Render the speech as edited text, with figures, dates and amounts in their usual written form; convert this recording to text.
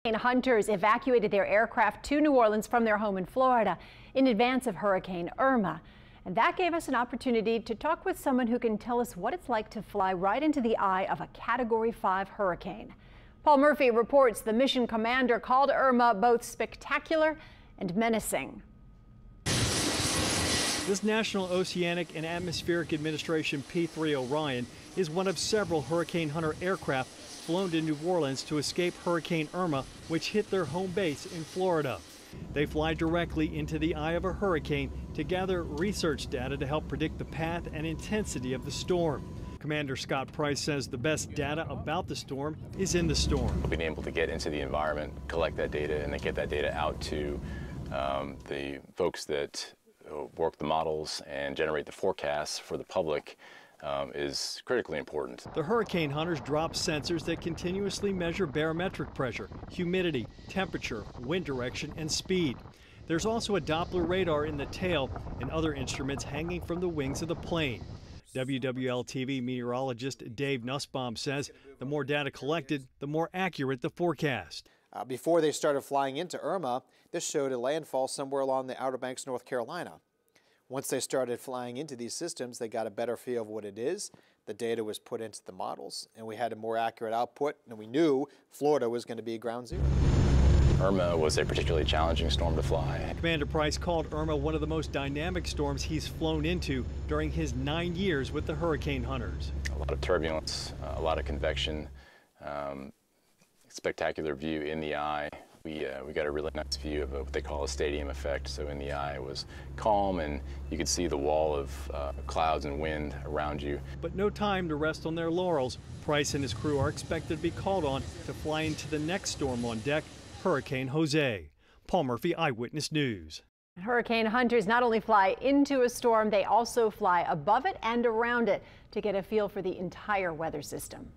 Hunters evacuated their aircraft to New Orleans from their home in Florida in advance of Hurricane Irma. And that gave us an opportunity to talk with someone who can tell us what it's like to fly right into the eye of a Category 5 hurricane. Paul Murphy reports the mission commander called Irma both spectacular and menacing. This National Oceanic and Atmospheric Administration P-3 Orion is one of several Hurricane Hunter aircraft flown to New Orleans to escape Hurricane Irma, which hit their home base in Florida. They fly directly into the eye of a hurricane to gather research data to help predict the path and intensity of the storm. Commander Scott Price says the best data about the storm is in the storm. Being able to get into the environment, collect that data, and then get that data out to the folks that work the models and generate the forecasts for the public is critically important. The Hurricane Hunters drop sensors that continuously measure barometric pressure, humidity, temperature, wind direction, and speed. There's also a Doppler radar in the tail and other instruments hanging from the wings of the plane. WWL-TV meteorologist Dave Nussbaum says the more data collected, the more accurate the forecast. Before they started flying into Irma, this showed a landfall somewhere along the Outer Banks, North Carolina. Once they started flying into these systems, they got a better feel of what it is. The data was put into the models, and we had a more accurate output, and we knew Florida was going to be ground zero. Irma was a particularly challenging storm to fly. Commander Price called Irma one of the most dynamic storms he's flown into during his 9 years with the Hurricane Hunters. A lot of turbulence, a lot of convection, spectacular view in the eye. We got a really nice view of what they call a stadium effect. So in the eye it was calm, and you could see the wall of clouds and wind around you. But no time to rest on their laurels. Price and his crew are expected to be called on to fly into the next storm on deck, Hurricane Jose. Paul Murphy, Eyewitness News. Hurricane hunters not only fly into a storm, they also fly above it and around it to get a feel for the entire weather system.